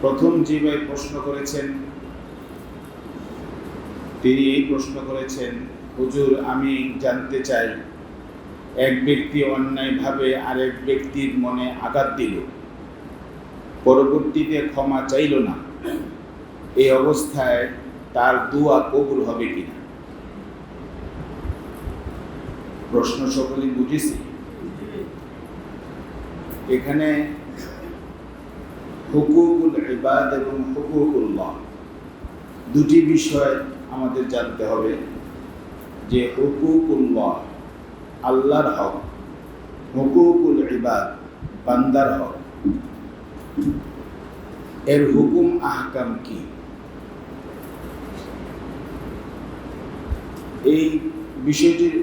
প্রথম যে ভাই প্রশ্ন করেছেন তিনি এই প্রশ্ন করেছেন, হুজুর আমি জানতে চাই, এক ব্যক্তি অন্যায়ভাবে আরেক ব্যক্তির মনে আঘাত দিল, পরবর্তীতে ক্ষমা চাইল না, এই অবস্থায় তার দোয়া কবুল হবে কিনা? প্রশ্ন সকলেই বুঝেছি। এখানে হুকুকুল ইবাদ এবং হুকুকুল্লাহ দুটি বিষয় আমাদের জানতে হবে। যে হুকুকুল্লাহ আল্লাহর হক, হুকুকুল ইবাদ বান্দার হক, এর হুকুম আহকাম কি? এই বিষয়টির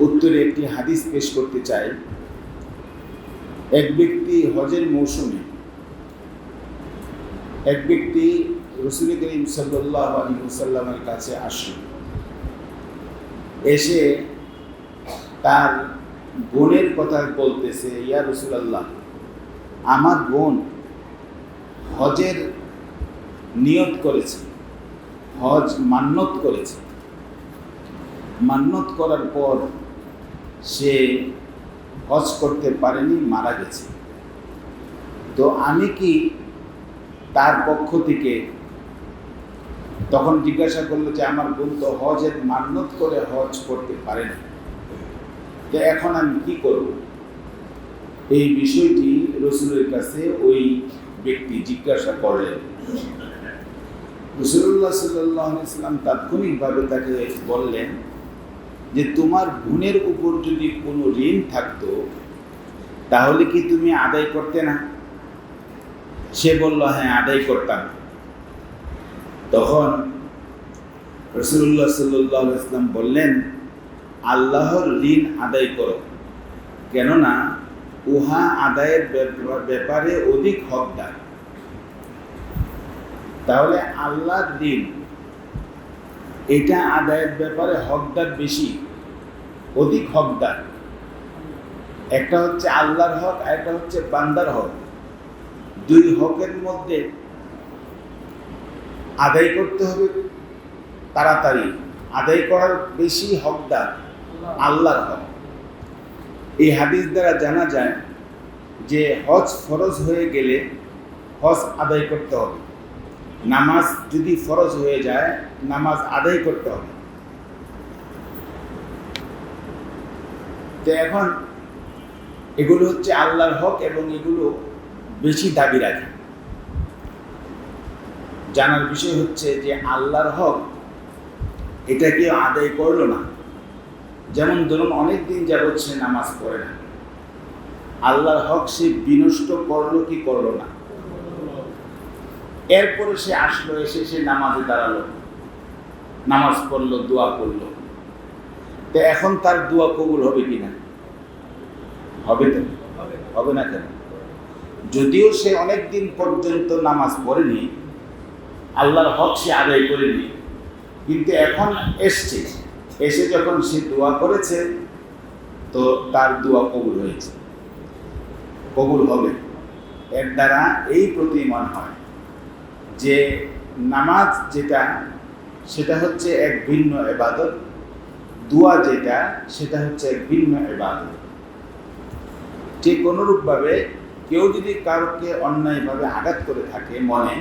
উত্তরে একটি হাদিস পেশ করতে চাই। এক ব্যক্তি হজের মৌসুমে এক ব্যক্তি রাসূল করিম সাল্লাল্লাহু আলাইহি ওয়াসাল্লামের কাছে আসে, এসে তার বোনের কথা বলতেছে, ইয়া রাসূলুল্লাহ, আমার বোন হজের নিয়ত করেছে, হজ মান্নত করেছে, মান্নত করার পর সে হজ করতে পারেনি, মারা গেছে। তো আমি কি তার পক্ষ থেকে, তখন জিজ্ঞাসা করলো যে আমার বোন তো হজের মান্নত করে হজ করতে পারেনি, তো এখন আমি কি করব? এই বিষয়টি রাসূলের কাছে ওই ব্যক্তি জিজ্ঞাসা করলেন। রাসূলুল্লাহ সাল্লাল্লাহু আলাইহি ওয়াসাল্লাম তাৎক্ষণিকভাবে তাকে বললেন যে তোমার বোনের উপর যদি কোনো ঋণ থাকতো তাহলে কি তুমি আদায় করতে না? সে বলল, হ্যাঁ আদায় করতাম। তখন রাসূলুল্লাহ সাল্লাল্লাহু আলাইহি ওয়াসাল্লাম বললেন, আল্লাহর ঋণ আদায় করো, কেননা উহা আদায়ের ব্যাপারে অধিক হকদার। তাহলে আল্লাহর ঋণ এটা আদায়ের ব্যাপারে হকদার বেশি, অধিক হকদার। একটা হচ্ছে আল্লাহর হক আর একটা হচ্ছে বান্দার হক। দুই হকের মধ্যে আদায় করতে হবে তাড়াতাড়ি, আদায় করার বেশি হকদার আল্লাহর হক। এই হাদিস দ্বারা জানা যায় যে হজ ফরজ হয়ে গেলে হজ আদায় করতে হবে, নামাজ যদি ফরজ হয়ে যায় নামাজ আদায় করতে হবে। তো এখন এগুলো হচ্ছে আল্লাহর হক এবং এগুলো বেশি দাবি রাখে। জানার বিষয় হচ্ছে যে আল্লাহর হক এটা কেউ আদায় করলো না। যেমন ধরুন অনেক দিন যাবৎ সে নামাজ পড়ে না, আল্লাহর হক সে বিনষ্ট করলো কি করলো না? এরপরে সে আসলো, এসে সে নামাজে দাঁড়ালো, নামাজ পড়লো, দোয়া করলো, তো এখন তার দোয়া কবুল হবে কিনা? হবে তো? হবে না কেন? যদিও সে অনেক দিন পর্যন্ত নামাজ পড়েনি, আল্লাহর হক সে আদায় করেনি, কিন্তু এখন এসে যখন সে দোয়া করেছে তো তার দোয়া কবুল হয়েছে, কবুল হবে। এর দ্বারা এই প্রতীয়মান হয় যে নামাজ যেটা সেটা হচ্ছে এক ভিন্ন ইবাদত, দোয়া যেটা সেটা হচ্ছে এক ভিন্ন ইবাদত। ঠিক অনুরূপভাবে কেউ যদি কাউকে অন্যায়ভাবে আঘাত করে থাকে মনে,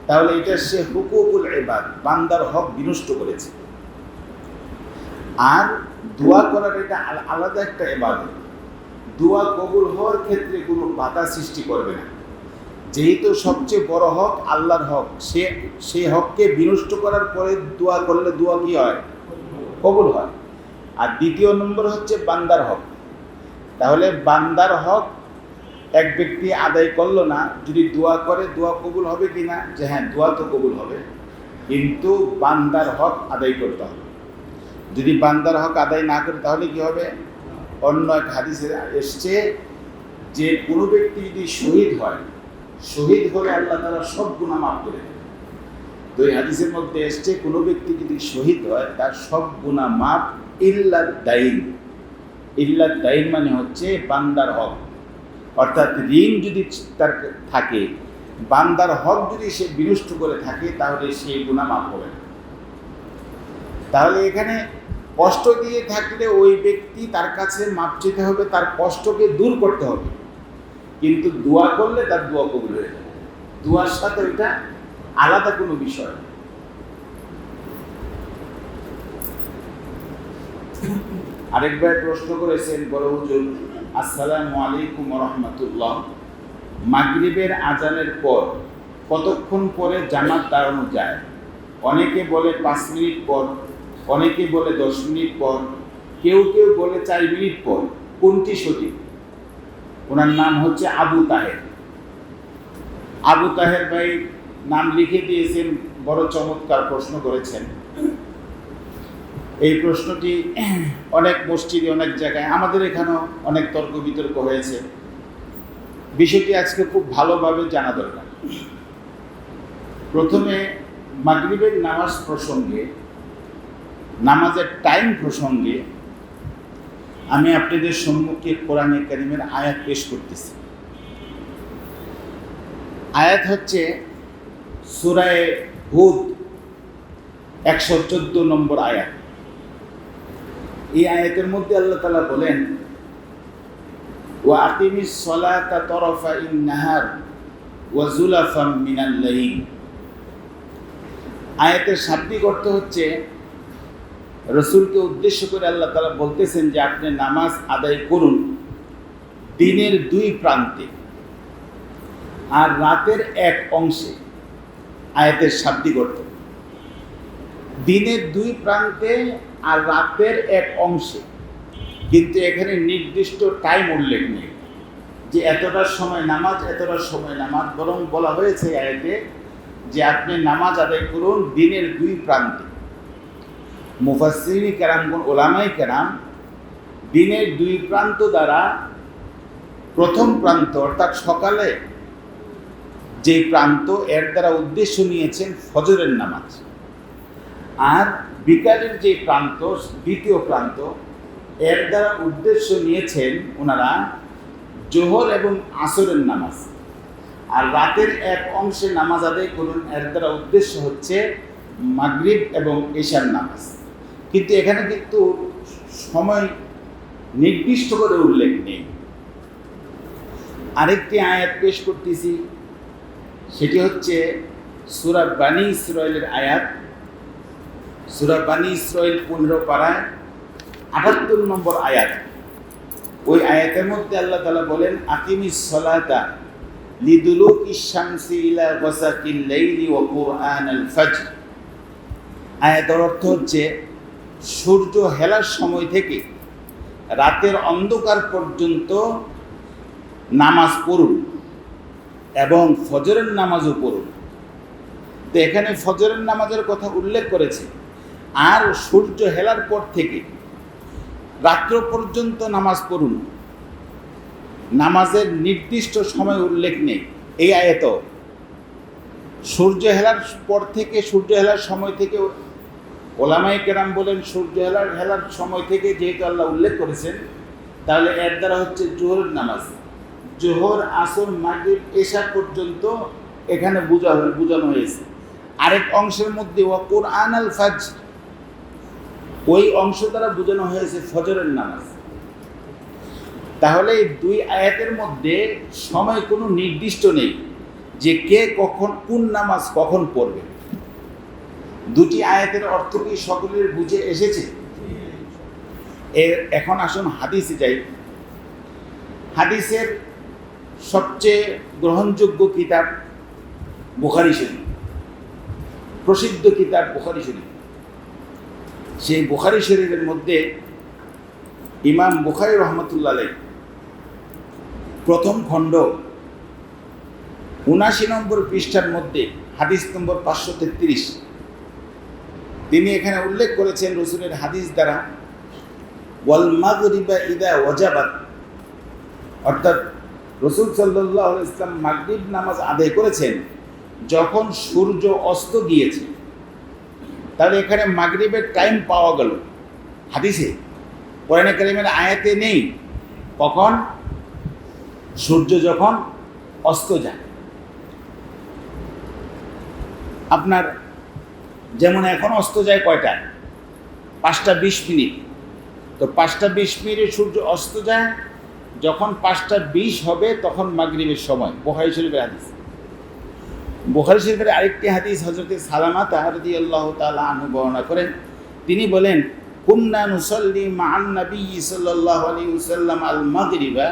তাহলে এটা সে হুকুকুল ইবাদ, বান্দার হক বিনষ্ট করেছে। আর দোয়া করার এটা আলাদা একটা ইবাদত। দোয়া কবুল হওয়ার ক্ষেত্রে কোনো বাধা সৃষ্টি করবে না, যেহেতু সবচেয়ে বড় হক আল্লাহর হক, সেই হককে বিনষ্ট করার পরে দোয়া করলে দোয়া কি হয়? কবুল হয়। আর দ্বিতীয় নম্বর হচ্ছে বান্দার হক। তাহলে বান্দার হক এক ব্যক্তি আদায় করলো না, যদি দোয়া করে দোয়া কবুল হবে কি না? যে হ্যাঁ, দোয়া তো কবুল হবে, কিন্তু বান্দার হক আদায় করতে হবে। যদি বান্দার হক আদায় না করে তাহলে কি হবে? অন্য এক হাদিসে এসছে যে কোনো ব্যক্তি যদি শহীদ হয়, শহীদ হলে আল্লাহ তাআলা সব গুনাহ মাফ করে দেন। তো এই হাদিসের মধ্যে এসছে কোনো ব্যক্তি যদি শহীদ হয় তার সব গুনাহ মাফ ইল্লা দাইন। ইল্লা দাইন মানে হচ্ছে বান্দার হক। অর্থাৎ ঋণ যদি তার থাকে, বান্দার হক যদি সে বিনষ্ট করে থাকে, তাহলে সেই গুনাহ মাফ হবে না। তাহলে এখানে কষ্ট দিয়ে থাকলে ওই ব্যক্তি তার কাছে মাপ চেতে হবে, তার কষ্টকে দূর করতে হবে, কিন্তু দোয়া করলে তার দোয়া কবুল হয়ে যাবে। দোয়ার সাথে ওইটা আলাদা কোনো বিষয়। আরেকবার প্রশ্ন করেছেন, বড় হুজুর আসসালামু আলাইকুম ওয়া রাহমাতুল্লাহ, মাগরিবের আজানের পর কতক্ষণ পরে জামাত দাঁড়ানো যায়? অনেকে বলে 5 মিনিট পর, অনেকে বলে 10 মিনিট পর, কেউ কেউ বলে 4 মিনিট পর। কোনটি সঠিক? ওনার নাম হচ্ছে আবু তাহের। আবু তাহের ভাই নাম লিখে দিয়েছেন, বড় চমৎকার প্রশ্ন করেছেন। এই প্রশ্নটি অনেক মসজিদে, অনেক জায়গায়, আমাদের এখানেও অনেক তর্ক বিতর্ক হয়েছে। বিষয়টি আজকে খুব ভালোভাবে জানা দরকার। প্রথমে মাগরিবের নামাজ প্রসঙ্গে, নামাজের টাইম প্রসঙ্গে আমি আপনাদের সম্মুখে কোরআনে কারীমের আয়াত পেশ করতেছি। আয়াত হচ্ছে সূরা হুদ 114 নম্বর আয়াত। এই আয়াতের মধ্যে আল্লাহ তাআলা বলেন, ওয়া আকিমিস সালাতা তরফাইন নাহার ওয়া যুলাফাম মিনাল লাইল। আয়াতের শাব্দিক অর্থ হচ্ছে, রাসূলকে উদ্দেশ্য করে আল্লাহ তাআলা বলতেছেন যে আপনি নামাজ আদায় করুন দিনের 2 প্রান্তে আর রাতের এক অংশে। আয়াতের শাব্দিক অর্থ দিনের 2 প্রান্তে আর রাতের এক অংশে, কিন্তু এখানে নির্দিষ্ট টাইম উল্লেখ নেই যে এতটার সময় নামাজ, এতটার সময় নামাজ। বরং বলা হয়েছে আয়াতে যে আপনি নামাজ আদায় করুন দিনের 2 প্রান্তে। মুফাসসিরিন কেরামগণ, ওলামায়ে কেরাম দিনের 2 প্রান্ত দ্বারা প্রথম প্রান্ত অর্থাৎ সকালে যে প্রান্ত, এর দ্বারা উদ্দেশ্য নিয়েছেন ফজরের নামাজ। আর বিকালের যে প্রান্ত, দ্বিতীয় প্রান্ত, এর দ্বারা উদ্দেশ্য নিয়েছেন ওনারা জোহর এবং আসরের নামাজ। আর রাতের এক অংশে নামাজ আদায় করুন, এর দ্বারা উদ্দেশ্য হচ্ছে মাগরিব এবং এশার নামাজ। কিন্তু এখানে কিন্তু সময় নির্দিষ্ট করে উল্লেখ নেই। আরেকটি আয়াত পেশ করতেছি, সেটি হচ্ছে সূরা বানী ইসরাঈলের আয়াত। সূরা বানী ইসরাঈল 15 পারায় 78 নম্বর আয়াত। ওই আয়াতের মধ্যে আল্লাহ তাআলা বলেন, আকিমিস সালাতা লিদুলুকিশ শামসি ইলা গাসাকিল লাইলি ওয়া কুরআনাল ফাজর। আয়াতের অর্থ হচ্ছে, সূর্য হেলার সময় থেকে রাতের অন্ধকার পর্যন্ত নামাজ পড়ুন এবং ফজরের নামাজও পড়ুন। তো এখানে ফজরের নামাজের কথা উল্লেখ করেছে, আর সূর্য হেলার পর থেকে রাত্র পর্যন্ত নামাজ পড়ুন। নামাজের নির্দিষ্ট সময় উল্লেখ নেই এই আয়াত। সূর্য হেলার পর থেকে, সূর্য হেলার সময় থেকে, ওলামায়ে কেরাম বলেন সূর্য হেলার সময় থেকে যেহেতু আল্লাহ উল্লেখ করেছেন, তাহলে এর দ্বারা হচ্ছে জোহরের নামাজ। জোহর, আসর, মাগরিব, এশা পর্যন্ত এখানে বোঝানো হয়েছে। আরেক অংশের মধ্যে ওয়া কুরআনাল ফাজর, ওই অংশ দ্বারা বোঝানো হয়েছে ফজরের নামাজ। তাহলে এই 2 আয়াতের মধ্যে সময় কোনো নির্দিষ্ট নেই যে কে কখন কোন নামাজ কখন পড়বে। 2টি আয়াতের অর্থ কি সকলের বুঝে এসেছে? এখন আসুন হাদিসে যাই। হাদিসের সবচেয়ে গ্রহণযোগ্য কিতাব বুখারী শরীফ, প্রসিদ্ধ কিতাব বুখারী শরীফ। সেই বুখারী শরীফের মধ্যে ইমাম বুখারী রহমতুল্লাহ আলাইহি প্রথম খণ্ড 79 নম্বর পৃষ্ঠার মধ্যে হাদিস নম্বর 533 তিনি এখানে উল্লেখ করেছেন রাসূলের হাদিস দ্বারা, ওয়াল মাগরিবা ইদা ওয়াজাবাত, অর্থাৎ রাসূল সাল্লাল্লাহু আলাইহি ওয়াসাল্লাম মাগরিব নামাজ আদায় করেছেন যখন সূর্য অস্ত গিয়েছে। তাহলে এখানে মাগরিবের টাইম পাওয়া গেল হাদিসে, কোরআনে কারীমের আয়াতে নেই। কখন? সূর্য যখন অস্ত যায়। আপনার যেমন এখন অস্ত যায় কয়টায়? 5:20। তো 5:20 সূর্য অস্ত যায়, যখন 5:20 হবে তখন মাগরিবের সময়। বুখারী শরীফের হাদিস। বুখারী শরীফের আরেকটি হাদিস হযরত সালামা রাদিয়াল্লাহু তাআলা আনহু বর্ণনা করেন। তিনি বলেন, কুন্না নুসাল্লি মা'আন নবী সাল্লাল্লাহু আলাইহি ওয়াসাল্লাম আল মাগরিবা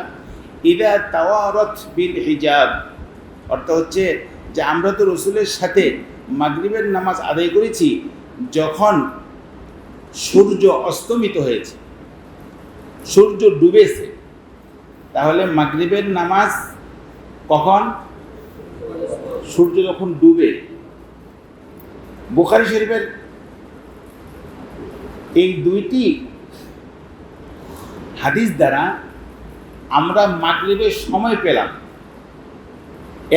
ইযা তাওয়ারাত বিল হিজাব। অর্থ হচ্ছে যে আমরা তো রাসূলের সাথে মাগরিবের নামাজ আদায় করেছি যখন সূর্য অস্তমিত হয়েছে, সূর্য ডুবেছে। তাহলে মাগরিবের নামাজ কখন? সূর্য যখন ডুবে। বুখারী শরীফের এই দুইটি হাদিস দ্বারা আমরা মাগরিবের সময় পেলাম।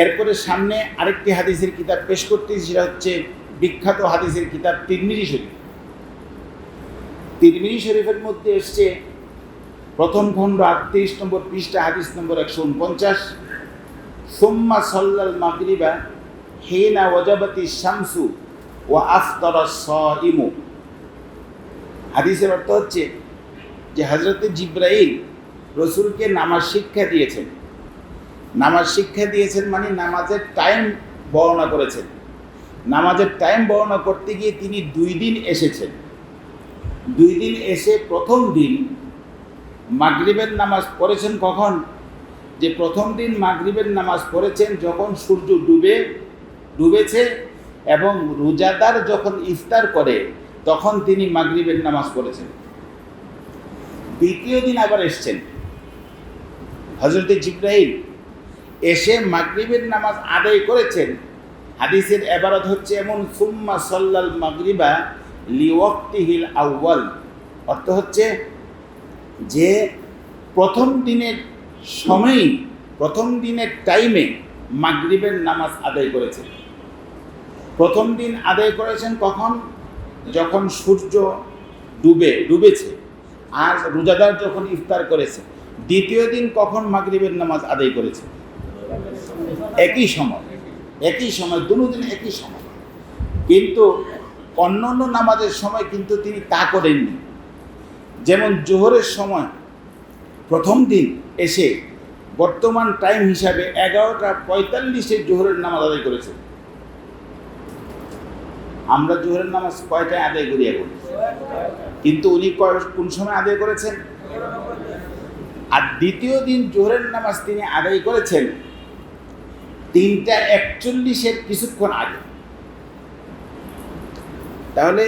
এরপরে সামনে আরেকটি হাদিসের কিতাব পেশ করতেছি, সেটা হচ্ছে বিখ্যাত হাদিসের কিতাব তিরমিজি শরীফ। তিরমিজি শরীফের মধ্যে এসছে প্রথম খণ্ড 38 নম্বর পৃষ্ঠা, হাদিস নম্বর 149, সুম্মা সাল্লাল মাগরিবা হিনা ওয়াজাবাতিশ শামসু ওয়া আফতারাস সাইমু। হাদিসের অর্থ হচ্ছে যে হযরত জিবরাইল রাসূলকে নামাজ শিক্ষা দিয়েছেন। নামাজ শিক্ষা দিয়েছেন মানে নামাজের টাইম বর্ণনা করেছেন। নামাজের টাইম বর্ণনা করতে গিয়ে তিনি 2 দিন এসেছেন। 2 দিন এসে প্রথম দিন মাগরিবের নামাজ পড়েছেন কখন? যে প্রথম দিন মাগরিবের নামাজ পড়েছেন যখন সূর্য ডুবেছে এবং রোজাদার যখন ইফতার করে তখন তিনি মাগরিবের নামাজ পড়েছেন। দ্বিতীয় দিন আবার এসছেন হযরত জিবরাইল, এসে মাগরিবের নামাজ আদায় করেছেন। হাদিসের ইবারত হচ্ছে এমন, সুম্মা সাল্লাল মাগরিবা লিওয়াক্তিহিল আউয়াল। অর্থ হচ্ছে যে প্রথম দিনের সময়ই, প্রথম দিনের টাইমে মাগরিবের নামাজ আদায় করেছেন। প্রথম দিন আদায় করেছেন কখন? যখন সূর্য ডুবেছে আর রোজাদার যখন ইফতার করেছে। দ্বিতীয় দিন কখন মাগরিবের নামাজ আদায় করেছে? একই সময়, দুদিন একই সময়। কিন্তু অন্যান্য নামাজের সময় কিন্তু তিনি তা করেননি। যেমন জোহরের সময় প্রথম দিন এসে বর্তমান টাইম হিসাবে 11:45 জোহরের নামাজ আদায় করেছে। আমরা জোহরের নামাজ কয়টায় আদায় করি এখন? কিন্তু উনি কোন সময় আদায় করেছেন? আর দ্বিতীয় দিন জোহরের নামাজ তিনি আদায় করেছেন 3:41 কিছুক্ষণ আগে। তাহলে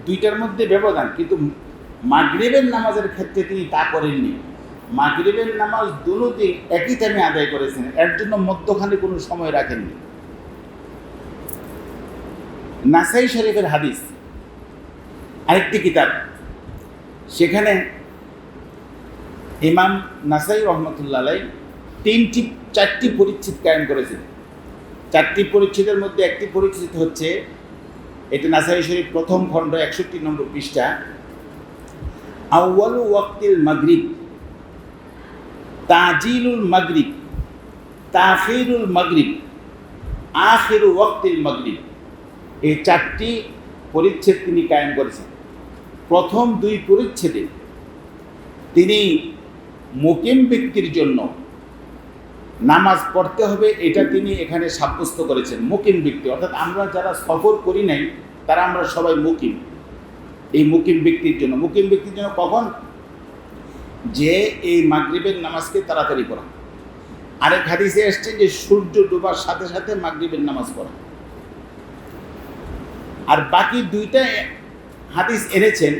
দুইটার মধ্যে ব্যবধান। কিন্তু মাগরিবের নামাজের ক্ষেত্রে তিনি তা করেননি। মাগরিবের নামাজ দুদিন একই টাইমে আদায় করেছেন, এর জন্য মধ্যখানে কোনো সময় রাখেননি। নাসাই শরীফের হাদিস আরেকটি কিতাব, সেখানে ইমাম নাসাই রহমতুল্লাহ আলাইহি 4টি পরিচ্ছেদ কায়েম করেছেন। 4টি পরিচ্ছেদের মধ্যে একটি পরিচ্ছেদ হচ্ছে, এটা নাসাই শরীফ প্রথম খণ্ড 61 নম্বর পৃষ্ঠা, আউয়ালু ওয়াক্তিল মাগরিব, তাজিলুল মাগরিব, তাখিরুল মাগরিব, আখিরু ওয়াক্তিল মাগরিব। এই 4টি পরিচ্ছেদ তিনি কায়েম করেছেন। প্রথম 2 পরিচ্ছেদে তিনি মুকিম ব্যক্তির জন্য নামাজ পড়তে হবে এটা তিনি এখানে সাব্যস্ত করেছেন। মুকিম ব্যক্তি অর্থাৎ আমরা যারা সফর করি নাই তারা আমরা সবাই মুকিম। এই মুকিম ব্যক্তির জন্য কখন? যে এই মাগরিবের নামাজকে তাড়াতাড়ি পড়া। আরেক হাদিসে এসছে যে সূর্য ডোবার সাথে সাথে মাগরিবের নামাজ পড়া। আর বাকি 2টা হাদিস এনেছেন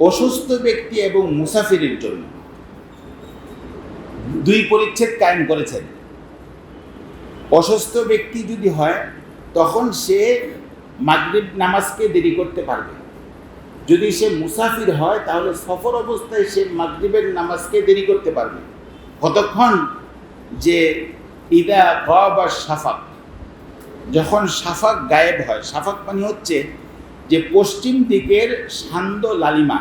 অসুস্থ ব্যক্তি এবং মুসাফিরের জন্য। 2 পরিচ্ছেদ কায়েম করেছেন। অসুস্থ ব্যক্তি যদি হয় তখন সে মাগরিব নামাজকে দেরি করতে পারবে। যদি সে মুসাফির হয় তাহলে সফর অবস্থায় সে মাগরিবের নামাজকে দেরি করতে পারবে। কতক্ষণ? যে ইদা গাবা শাফাক, যখন শাফাক গায়েব হয়। শাফাক মানে হচ্ছে যে পশ্চিম দিকের সান্ধ্য লালিমা,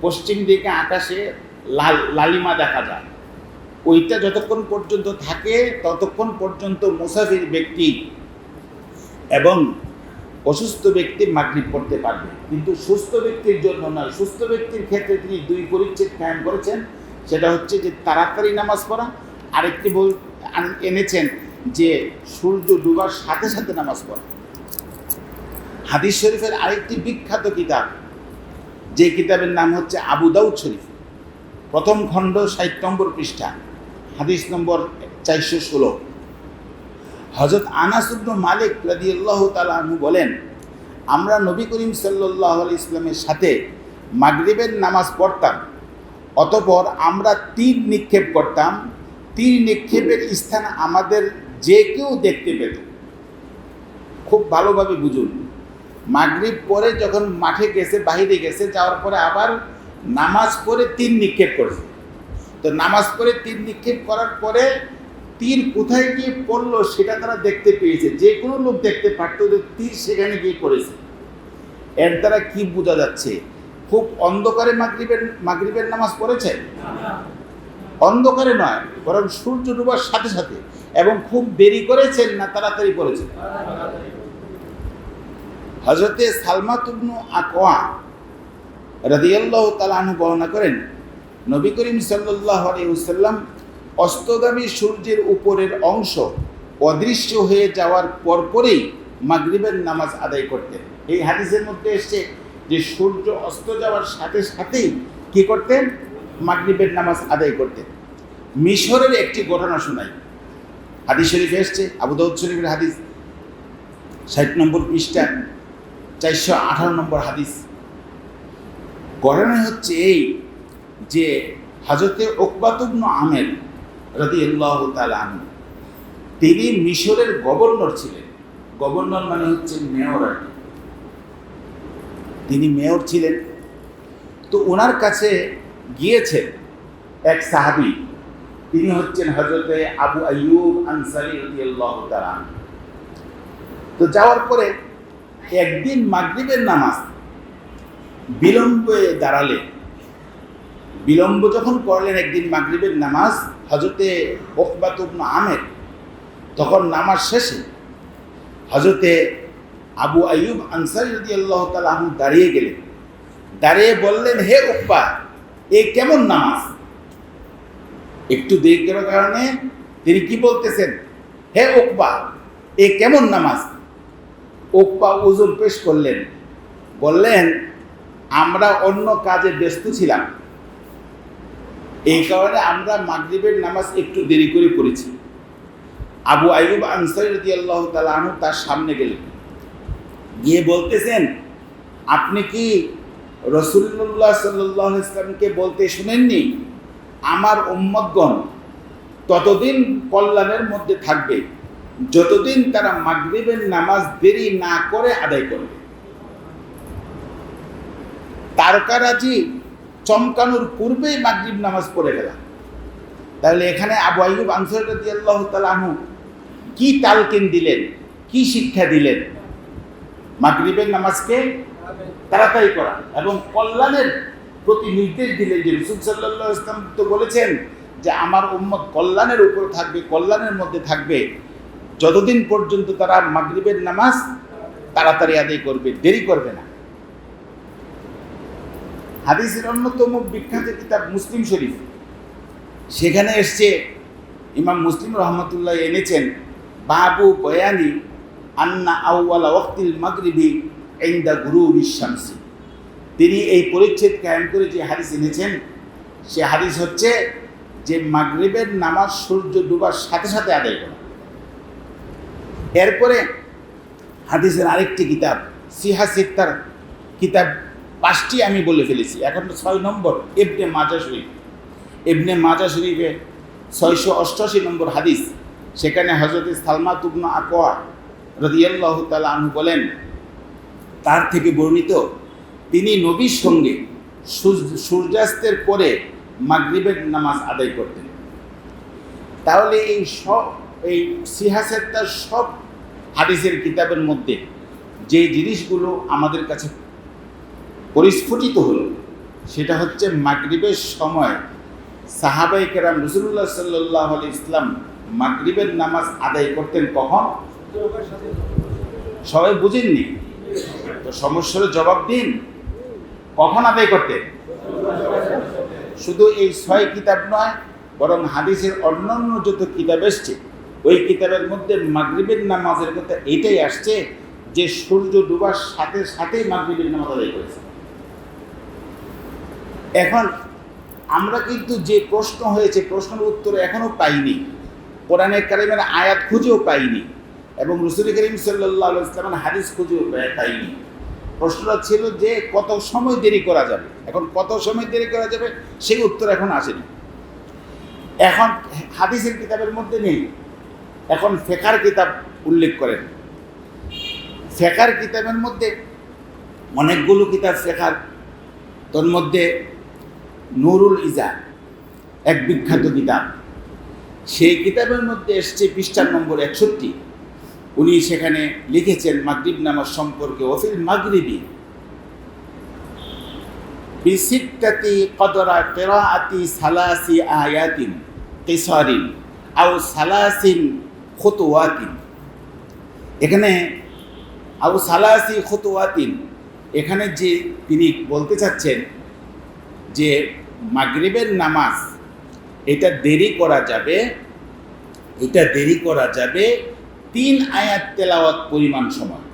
পশ্চিম দিকে আকাশে লালিমা দেখা যায়। ওইটা যতক্ষণ পর্যন্ত থাকে ততক্ষণ পর্যন্ত মুসাফির ব্যক্তি এবং অসুস্থ ব্যক্তি মাগরিব পড়তে পারবে, কিন্তু সুস্থ ব্যক্তির জন্য নয়। সুস্থ ব্যক্তির ক্ষেত্রে তিনি দুই পরিচ্ছেদ কায়েম করেছেন, সেটা হচ্ছে যে তাড়াতাড়ি নামাজ পড়া, আরেকটি এনেছেন যে সূর্য ডুবার সাথে সাথে নামাজ পড়া। হাদিস শরীফের আরেকটি বিখ্যাত কিতাব, যে কিতাবের নাম হচ্ছে আবু দাউদ শরীফ, প্রথম খণ্ড ৬০ নম্বর পৃষ্ঠা, হাদিস নম্বর ৪১৬। হযরত আনাস ইবনে মালিক রাদিয়াল্লাহু তাআলা আনহু বলেন, আমরা নবী করিম সাল্লাল্লাহু আলাইহি ওয়াসাল্লামের সাথে মাগরিবের নামাজ পড়তাম, অতঃপর আমরা তীর নিক্ষেপ করতাম। তীর নিক্ষেপের স্থান আমাদের যে কেউ দেখতে পেত। খুব ভালোভাবে বুঝুন, মাগরিব পরে যখন মাঠে গেছে, বাহিরে গেছে, যাওয়ার পরে আবার নামাজ পড়ে তীর নিক্ষেপ করেছে। তো নামাজ পড়ে তীর নিক্ষেপ করার পরে তীর কোথায় গিয়ে পড়লো সেটা তারা দেখতে পেয়েছে। যে কোনো লোক দেখতে পারত যে তীর সেখানে গিয়ে পড়েছে। এর দ্বারা কি বোঝা যাচ্ছে? খুব অন্ধকারে মাগরিবের নামাজ পড়েছে? অন্ধকারে নয়, বরং সূর্য ডুবার সাথে সাথে। এবং খুব দেরি করেছেন না তাড়াতাড়ি পড়েছেন? হযরতে সালমা ইবনে আকওয়া রাদিয়াল্লাহু তাআলা আনহু বর্ণনা করেন, নবী করিম সাল্লাল্লাহু আলাইহি ওয়াসাল্লাম অস্তগামী সূর্যের উপরের অংশ অদৃশ্য হয়ে যাওয়ার পরপরই মাগরিবের নামাজ আদায় করতেন। এই হাদিসের মধ্যে এসেছে যে সূর্য অস্ত যাওয়ার সাথে সাথেই কী করতেন? মাগরিবের নামাজ আদায় করতেন। মিশরের একটি ঘটনা শোনাই, হাদিস শরীফে এসেছে, আবু দাউদ শরীফের হাদিস ৬০ নম্বর পৃষ্ঠা ৪১৮ নম্বর হাদিস। ঘটনা হচ্ছে এই যে হযরতে উকবাত ইবনে আমের রাদিয়াল্লাহু তাআলা আনহু, তিনি মিশরের গভর্নর ছিলেন। গভর্নর মানে হচ্ছে মেয়র আর কি। তিনি মেয়র ছিলেন। তো ওনার কাছে গিয়েছেন এক সাহাবী, তিনি হচ্ছেন হযরতে আবু আইয়ুব আনসারী রাদিয়াল্লাহু তাআলা আনহু। তো যাওয়ার পরে একদিন মাগরিবের নামাজ বিলম্বে দাঁড়ালেন। বিলম্ব যখন করলেন একদিন মাগরিবের নামাজ হযরতে উকবাত ইবনে আমের, তখন নামাজ শেষে হযরতে আবু আইয়ুব আনসারী রাদিয়াল্লাহু তাআলা আনহু দাঁড়িয়ে গেলেন। দাঁড়িয়ে বললেন, হে উকবা, এ কেমন নামাজ? একটু দেরি করার কারণে তিনি কি বলতেছেন? হে উকবা, এ কেমন নামাজ? উকবা ওযর পেশ করলেন, বললেন, আমরা অন্য কাজে ব্যস্ত ছিলাম, এই কারণে আমরা মাগরিবের নামাজ একটু দেরি করে পড়েছি। আবু আইয়ুব আনসারী রাদিয়াল্লাহু তাআলা আনহু তার সামনে গেলেন, গিয়ে বলতেছেন, আপনি কি রাসূলুল্লাহ সাল্লাল্লাহু আলাইহি ওয়াসাল্লামকে বলতে শুনেননি, আমার উম্মতগণ ততদিন কল্যাণের মধ্যে থাকবে যতদিন তারা মাগরিবের নামাজ দেরি না করে আদায় করবে। তারকারাজি চমকানোর পূর্বেই মাগরিব নামাজ পড়ে গেলাম। তাহলে এখানে আবু আইয়ুব আনসারী রাদিয়াল্লাহু তাআলা আনহু কি তালকিন দিলেন, কি শিক্ষা দিলেন? মাগরিবের নামাজকে তাড়াতাড়ি করা এবং কল্যাণের প্রতি নির্দেশ দিলেন। যে রাসূল সাল্লাল্লাহু আলাইহি ওয়াসাল্লাম তো বলেছেন যে আমার উম্মত কল্যাণের উপর থাকবে, কল্যাণের মধ্যে থাকবে যতদিন পর্যন্ত তারা মাগরিবের নামাজ তাড়াতাড়ি আদায় করবে, দেরি করবে না। হাদিসের অন্যতম বিখ্যাত কিতাব মুসলিম শরীফ, সেখানে এসছে, ইমাম মুসলিম রহমতুল্লাহ এনেছেন, বাবু বয়ানি আন্না আউওয়ালা ওয়াক্তিল মাগরিবি ইনদা গুরুবিশ শামসি। তিনি এই পরিচ্ছেদ কায়েম করে যে হাদিস এনেছেন, সে হাদিস হচ্ছে যে মাগরিবের নামাজ সূর্য ডুবার সাথে সাথে আদায় করা। এরপরে হাদিসের আরেকটি কিতাব সিহা সিত্তার কিতাব 5টি আমি বলে ফেলেছি, এখন 6 নম্বর ইবনে মাজাহ শরীফ। ইবনে মাজাহ শরীফে 688 নম্বর হাদিস, সেখানে হযরত সালমা ইবনে আকওয়া রাদিয়াল্লাহু তাআলা আনহু বলেন, তার থেকে বর্ণিত, তিনি নবীর সঙ্গে সূর্যাস্তের পরে মাগরিবের নামাজ আদায় করতেন। তাহলে এই সিহাসেত্তার সব হাদিসের কিতাবের মধ্যে যে জিনিসগুলো আমাদের কাছে পরিস্ফুটিত হলো, সেটা হচ্ছে মাগরিবের সময় সাহাবায়ে কেরাম রাসূলুল্লাহ সাল্লাল্লাহু আলাইহি ইসলাম মাগরিবের নামাজ আদায় করতেন কখন? সবাই বুঝেননি তো, সমস্যার জবাব দিন। কখন আদায় করতেন? শুধু এই 6 কিতাব নয়, বরং হাদিসের অন্যান্য যত কিতাব এসছে ওই কিতাবের মধ্যে মাগরিবের নামাজের কথা এটাই আসছে যে সূর্য ডুবার সাথে সাথেই মাগরিবের নামাজ আদায় করেছে। এখন আমরা কিন্তু যে প্রশ্ন হয়েছে, প্রশ্নের উত্তর এখনো পাইনি, কোরআনে কারিমের আয়াত খুঁজেও পাইনি, এবং রাসূল করিম সাল্লাল্লাহু আলাইহি ওয়াসাল্লামের হাদিস খুঁজেও পাইনি। প্রশ্নটা ছিল যে কত সময় দেরি করা যাবে। এখন কত সময় দেরি করা যাবে সেই উত্তর এখন আসেনি। এখন হাদিসের কিতাবের মধ্যে নেই, এখন ফিকহের কিতাব উল্লেখ করেন। ফিকহের কিতাবের মধ্যে অনেকগুলো কিতাব ফিকহের, তোর মধ্যে নুরুল ইজা এক বিখ্যাত কিতাব, সেই কিতাবের মধ্যে এসছে পৃষ্ঠা নম্বর 61। উনি সেখানে লিখেছেন মাগরিব নামাজ সম্পর্কে, ওফিল মাগরিবি বিসিত্তাতি কদরা কিরাআতি সালাসি আয়াতিন কিসারিন আও সালাসিন খুতুওয়াতিন। এখানে আও সালাসি খুতুওয়াতিন, এখানে যে তিনি বলতে চাচ্ছেন যে মাগরিবের নামাজ এটা দেরি করা যাবে, এটা দেরি করা যাবে 3 আয়াত তেলাওয়াত পরিমাণ সময়।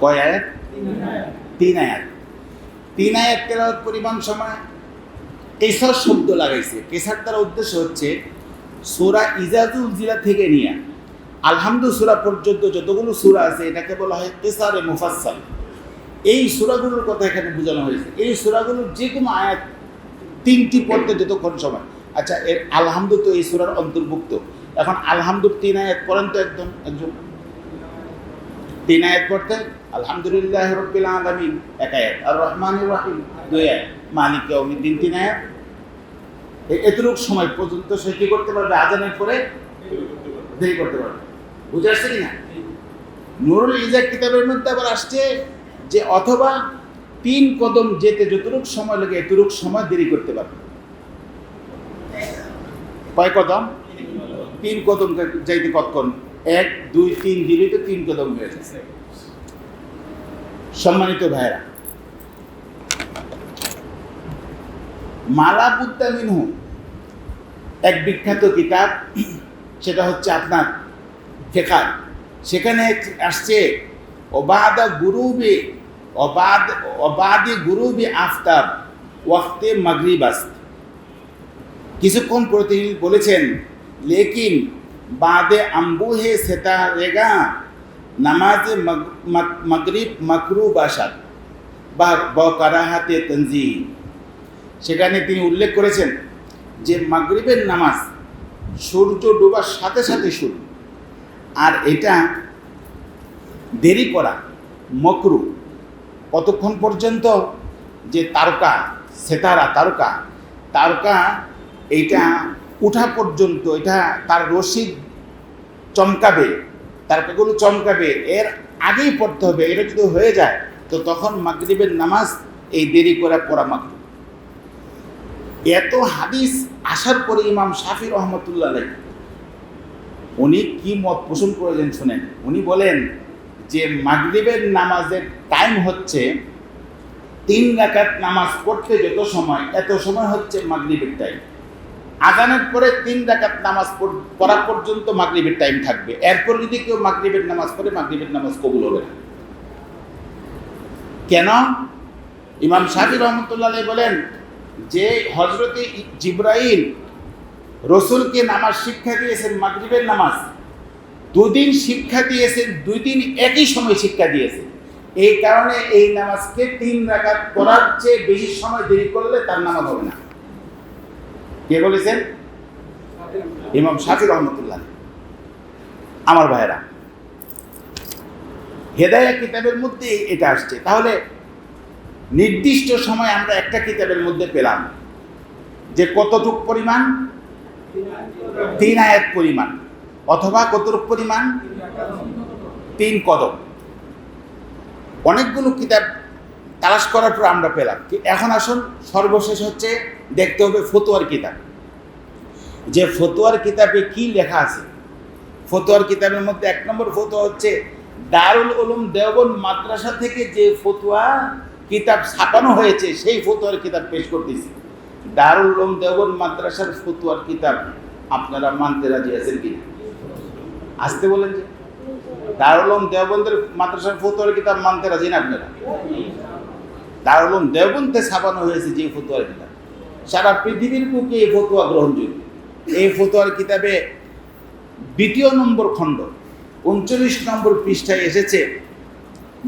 কয় আয়াত? 3 আয়াত। 3 আয়াত তেলাওয়াত পরিমাণ সময়। কেসার শব্দ লাগাইছে। কেসার দ্বারা উদ্দেশ্য হচ্ছে সূরা ইজাজুল জিলা থেকে নিয়ে আলহামদু সূরা পর্যন্ত যতগুলো সূরা আছে এটাকে বলা হয় কেসারে মুফাসসাল। এই সূরাগুলোর কথা এখানে বোঝানো হয়েছে। এই সূরাগুলোর যে কোনো আয়াত 3টি পড়তে যতক্ষণ সময়। আচ্ছা, এর আলহামদু তো এই সূরার অন্তর্ভুক্ত। এখন আলহামদুর 3 আয়াত পড়েন তো একজন 3 আয়াত পড়তে, আলহামদুলিল্লাহি রাব্বিল আলামিন 1 আয়াত, আর রহমানির রহিম 2 আয়াত, মালিক ইয়াউমিদ্দিন 3 আয়াত। এতটুকু সময় পর্যন্ত সে কি করতে পারবে? আজানের পরে দেরি করতে পারবে। বুঝে আসছে কিনা? নুরুল ইজা কিতাবের মধ্যে আবার আসছে যে অথবা 3 কদম যেতে যতটুকু সময় লাগে এতটুকু সময় দেরি করতে পারবে। কয় কদম? 3 কদম যাইতে কতক্ষণ? 1 2 3 দিলে তো 3 কদম হয়ে যাচ্ছে। সম্মানিত ভাইরা, মালা বুদ্দা মিনহু এক বিখ্যাত কিতাব, সেটা হচ্ছে আপনার ফিকহ। সেখানে আসছে ওবাদা গুরুবি ওবাদি গুরুবি আফতাব ওয়াক্তে মাগরিব আস্ত। কিছুক্ষণ প্রতি বলেছেন লেকিন বাদে আম্বুহে সেতারেগা নামাজে মাগরিব মাকরুহ বাসাদ বা বকারাহাতে তনজিহ। সেখানে তিনি উল্লেখ করেছেন যে মাগরিবের নামাজ সূর্য ডোবার সাথে সাথে শুরু, আর এটা দেরি করা মাকরুহ। কতক্ষণ পর্যন্ত? যে তারকা, সেতারা তারকা এইটা উঠা পর্যন্ত, এটা তার রশিদ চমকাবে, তারকাগুলো চমকাবে, এর আগেই পড়তে হবে। এটা যদি হয়ে যায় তো তখন মাগরিবের নামাজ এই দেরি করে পড়া মাগরিব। এত হাদিস আসার পরে ইমাম শাফি রহমতুল্লাহ আলাইহি উনি কি মত পোষণ করেছেন শুনেন। উনি বলেন যে মাগরিবের নামাজের টাইম হচ্ছে 3 রাকাত নামাজ পড়তে যত সময়, এত সময় হচ্ছে মাগরিবের টাইম। আজানের পরে 3 রাকাত নামাজ পড়া পর্যন্ত মাগরিবের টাইম থাকবে। এরপর যদি কেউ মাগরিবের নামাজ পড়ে, মাগরিবের নামাজ কবুল হবে না। কেন? ইমাম শাফি রহমতুল্লাহ আলাইহি বলেন যে হযরতে জিবরাইল রসুলকে নামাজ শিক্ষা দিয়েছেন, মাগরিবের নামাজ 2 দিন শিক্ষা দিয়েছেন, 2 দিন একই সময় শিক্ষা দিয়েছেন। এই কারণে এই নামাজকে 3 রাকাত পড়ার চেয়ে বেশি সময় দেরি করলে তার নামাজ হবে না। কে বলেছেন? ইমাম শাফি রহমতুল্লাহ। আমার ভাইরা, হেদায়া কিতাবের মধ্যে এটা আসছে। তাহলে নির্দিষ্ট সময় আমরা একটা কিতাবের মধ্যে পেলাম যে কতটুক পরিমাণ? 3 আয়াত পরিমাণ, অথবা কতটুক পরিমাণ? 3 কদম। অনেকগুলো কিতাব তালাশ করার পর আমরা পেলাম। এখন আসুন, সর্বশেষ হচ্ছে দেখতে হবে ফতোয়ার কিতাব, যে ফতোয়ার কিতাবে কি লেখা আছে। ফতোয়ার কিতাবের মধ্যে 1 নম্বর ফতোয়া হচ্ছে দারুল উলুম দেওবন্দ মাদ্রাসা থেকে যে ফতোয়া কিতাব ছাপানো হয়েছে সেই ফতোয়ার কিতাব পেশ করতেছি। দারুল উলুম দেওবন্দ মাদ্রাসার ফতোয়ার কিতাব আপনারা মানতে রাজি আছেন কি? আসতে বলেন যে দারুল উলুম দেওবন্দের মাদ্রাসার ফতোয়ার কিতাব মানতে রাজি না আপনারা? দারুল উলুম দেওবন্দে ছাপানো হয়েছে যে ফতোয়ার কিতাব, সারা পৃথিবীর বুকে এই ফতোয়া গ্রহণযোগ্য। এই ফতোয়ার কিতাবে 2 নম্বর খণ্ড 39 নম্বর পৃষ্ঠায় এসেছে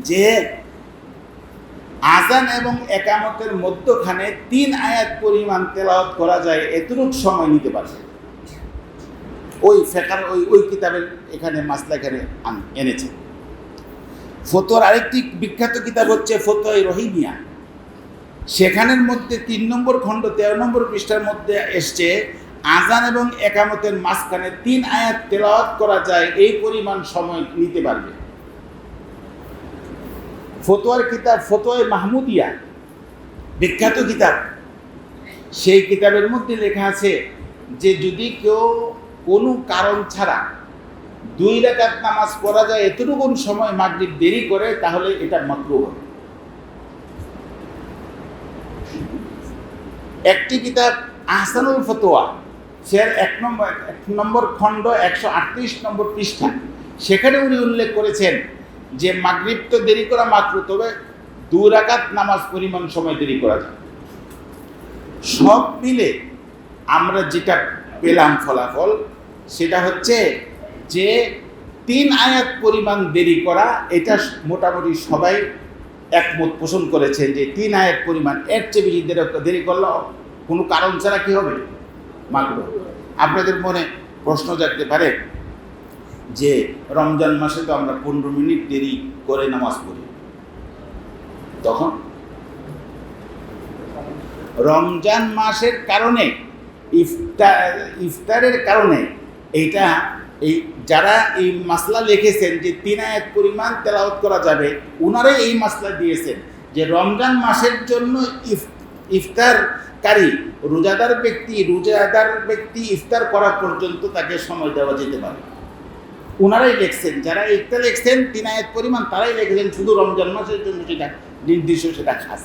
যে আযান এবং একামতের মধ্যখানে 3 আয়াত পরিমাণ তেলাওয়াত করা যায়, এতটুকু সময় নিতে পারবে। ওই ফেকার ওই কিতাবের এখানে মাসলা এখানে এনেছে। ফতোয়ার আরেকটি বিখ্যাত কিতাব হচ্ছে ফতোয়া রহিমিয়া, সেখানের মধ্যে 3 নম্বর খণ্ড 13 নম্বর পৃষ্ঠার মধ্যে এসছে আযান এবং একামতের মাঝখানে 3 আয়াত তেলাওয়াত করা যায়, এই পরিমাণ সময় নিতে পারবে। ফতোয়ার কিতাব ফতোয়া মাহমুদিয়া বিখ্যাত কিতাব, সেই কিতাবের মধ্যে লেখা আছে যে যদি কেউ কোনো কারণ ছাড়া 2 রাকাত নামাজ পড়া যায় এতটুকু সময় মাগরিব দেরি করে, তাহলে এটা মাকরুহ হবে। একটি কিতাব আহসানুল ফতোয়া, সে 1 নম্বর খণ্ড 138 নম্বর পৃষ্ঠা, সেখানে উনি উল্লেখ করেছেন যে মাগরিব তো দেরি করা মাকরুহ, তবে 2 রাকাত নামাজ পরিমাণ সময় দেরি করা যায়। সব মিলে আমরা যেটা পেলাম ফলাফল সেটা হচ্ছে যে 3 আয়াত পরিমাণ দেরি করা, এটা মোটামুটি সবাই একমত পোষণ করেছেন যে 3 আয়াত পরিমাণ, এর চেয়ে বেশি দেরি করলে কোনো কারণ ছাড়া কি হবে? মাকরুহ। আপনাদের মনে প্রশ্ন জাগতে পারে যে রমজান মাসে তো আমরা 15 মিনিট দেরি করে নামাজ পড়ি, তখন রমজান মাসের কারণে ইফতারের কারণে এইটা এই যারা এই মাসলা লিখেছেন যে 3 আয়াত পরিমাণ তেলাওয়াত করা যাবে, ওনারাই এই মাসলা দিয়েছেন যে রমজান মাসের জন্য ইফতারকারী রোজাদার ব্যক্তি ইফতার করা পর্যন্ত তাকে সময় দেওয়া যেতে পারে। ওনারাই লিখছেন, যারা ইফতার লিখছেন 3 আয়াত পরিমাণ তারাই লিখেছেন, শুধু রমজান মাসের জন্য সেটা নির্দিষ্ট, সেটা খাস।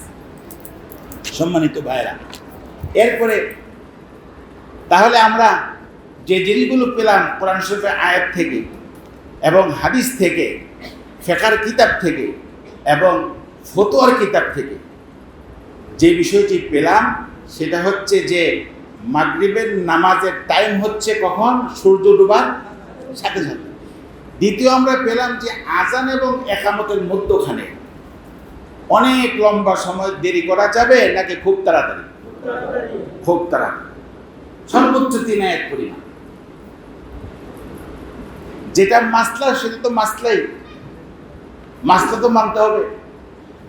সম্মানিত ভাইরা, এরপরে তাহলে আমরা যে জিনিসগুলো পেলাম কোরআন শরীফের আয়াত থেকে এবং হাদিস থেকে, ফিকহের কিতাব থেকে এবং ফতোয়ার কিতাব থেকে, যে বিষয়টি পেলাম সেটা হচ্ছে যে মাগরিবের নামাজের টাইম হচ্ছে কখন? সূর্য ডোবার সাথে সাথে। দ্বিতীয় আমরা পেলাম যে আযান এবং একামতের মধ্যখানে অনেক লম্বা সময় দেরি করা যাবে নাকি খুব তাড়াতাড়ি? খুব তাড়াতাড়ি, সর্বোচ্চ 3 আয়াত পরিমাণ। যেটা মাসলা সেটা তো মাসলা তো মানতে হবে,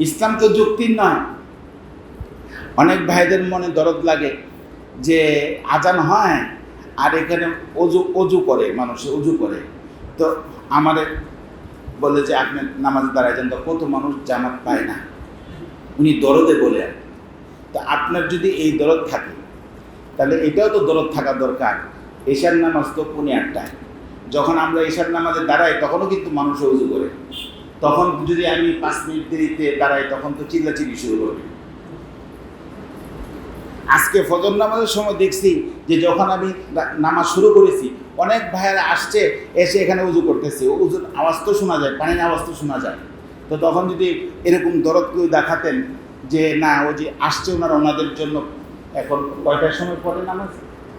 ইসলাম তো যুক্তির নয়। অনেক ভাইদের মনে দরদ লাগে যে আজান হয় আর এখানে অজু করে, মানুষে অজু করে, তো আমাদের বলে যে আপনি নামাজ দাঁড়ায় যান, তো কত মানুষ জামাত পায় না, উনি দরদে বলে। তো আপনার যদি এই দরদ থাকে তাহলে এটাও তো দরদ থাকা দরকার। এশার নামাজ তো 8:30, যখন আমরা এশার নামাজে দাঁড়াই তখনও কিন্তু মানুষ অজু করে, তখন যদি আমি 5 মিনিট দেরিতে দাঁড়াই তখন তো চিল্লাচিল্লি শুরু করবে। আজকে ফজর নামাজের সময় দেখছি যে যখন আমি নামাজ শুরু করেছি অনেক ভাইয়েরা আসছে, এসে এখানে উজু করতেছে, উজুর আওয়াজ তো শোনা যায়, পানির আওয়াজ তো শোনা যায়। তো তখন যদি এরকম দরদ কেউ দেখাতেন যে না ওই যে আসছে ওনাদের জন্য, এখন কয়টার সময় পড়ে নামাজ?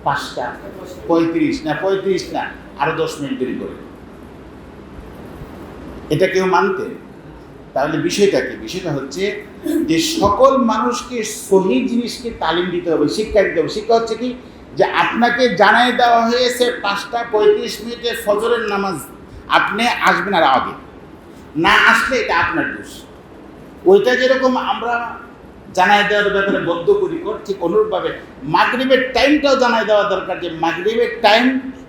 5:35 না 35 না, আরো 10 মিনিট দেরি করে, এটা কেউ মানতেন? তাহলে বিষয়টা কি? বিষয়টা হচ্ছে যে সকল মানুষকে সহি জিনিসকে তালিম দিতে হবে, শিক্ষা দিতে হবে। শিক্ষা হচ্ছে কি? যে আপনাকে জানাই দেওয়া হয়েছে 5:35 ফজরের নামাজ, আপনি আসবেন আর আগে না আসলে এটা আপনার দোষ। ওইটা যেরকম আমরা জানাই দেওয়ার ব্যাপারে বদ্ধ করি, ঠিক অনুরূপভাবে মাগরিবের টাইমটাও জানাই দেওয়া দরকার, যে মাগরিবের টাইম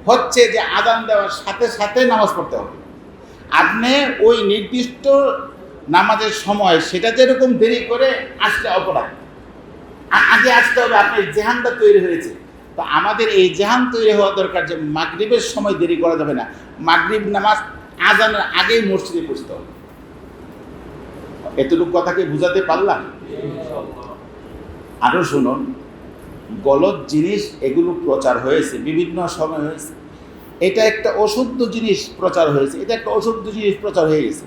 হচ্ছে যে আযান দেওয়ার সাথে সাথে নামাজ পড়তে হবে। আপনি ওই নির্দিষ্ট নামাজের সময় সেটা যেরকম দেরি করে আসলে অপরাধ, আগে আসতে হবে, আপনার জেহানটা তৈরি হয়েছে। তো আমাদের এই জেহান তৈরি হওয়া দরকার যে মাগরিবের সময় দেরি করা যাবে না, মাগরিব নামাজ আজানের আগেই মসজিদে বসতে হবে। এতটুকু কথাকে বুঝাতে পারলাম? আরও শুনুন, গলত জিনিস এগুলো প্রচার হয়েছে, বিভিন্ন সময় হয়েছে। এটা একটা অশুদ্ধ জিনিস প্রচার হয়েছে, এটা একটা অশুদ্ধ জিনিস প্রচার হয়ে গেছে।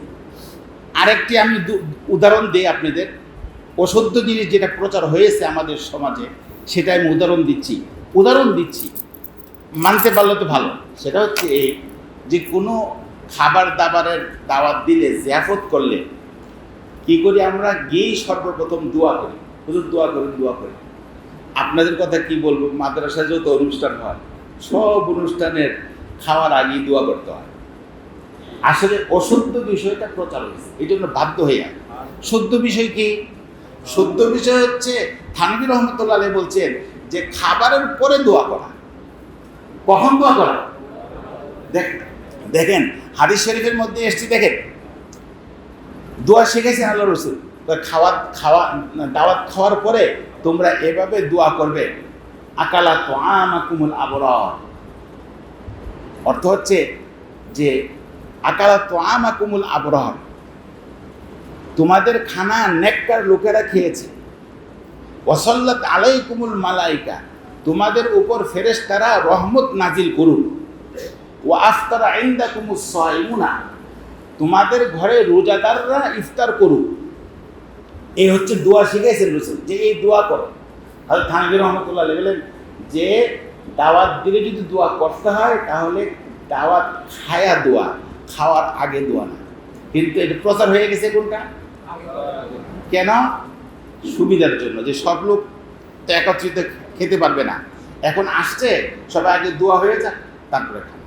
আরেকটি আমি উদাহরণ দিই আপনাদের, অশুদ্ধ জিনিস যেটা প্রচার হয়েছে আমাদের সমাজে, সেটা আমি উদাহরণ দিচ্ছি, মানতে পারলে তো ভালো। সেটা হচ্ছে এই যে কোনো খাবার দাবারের দাওয়াত দিলে, জিয়াফত করলে কি করি আমরা? গিয়েই সর্বপ্রথম দোয়া করি, হুজুর দোয়া করি। আপনাদের কথা কি বলবো, মাদ্রাসায় যত অনুষ্ঠান হয় সব অনুষ্ঠানের খাওয়ার আগেই দোয়া করতে হয়। আসলে অশুদ্ধ বিষয়টা প্রচার হয়েছে, এই জন্য বাধ্য হয়ে যায়। শুদ্ধ বিষয় কি? শুদ্ধ বিষয় হচ্ছে থানভী রহমতুল্লাহ আলাইহি বলছেন যে খাবারের পরে দোয়া করা। কখন দোয়া করা? দেখেন হাদিস শরীফের মধ্যে এসেছে, দেখেন দোয়া শিখেছেন আল্লাহ রাসূল, দাওয়াত খাওয়ার পরে তোমরা এভাবে দোয়া করবে, আকালা তুআমাকুমুল আবরার। অর্থ হচ্ছে যে আকালা তুআমাকুমুল আবরার, তোমাদের খানা নেককার লোকেরা খেয়েছে। ওয়াসাল্লাত আলাইকুমুল মালাইকা, তোমাদের উপর ফেরেশতারা রহমত নাজিল করুন। ওয়া আফতারা ইনদাকুমুস সাইমুনা, তোমাদের ঘরে রোজাদাররা ইফতার করুক। এই হচ্ছে দোয়া শিখেছেন রাসূল, যে এই দোয়া করো। হযরত থানভী রহমাতুল্লাহ আলাইহি বলেন যে দাওয়াত দিলে যদি দোয়া করতে হয় তাহলে দাওয়াত খায়া দোয়া, খাওয়ার আগে দোয়া না। কিন্তু এটা প্রচার হয়ে গেছে কোনটা? কেন? সুবিধার জন্য, যে সব লোক তো একত্রিত খেতে পারবে না, এখন আসছে সবাই আগে দোয়া হয়ে যাক তারপরে খান।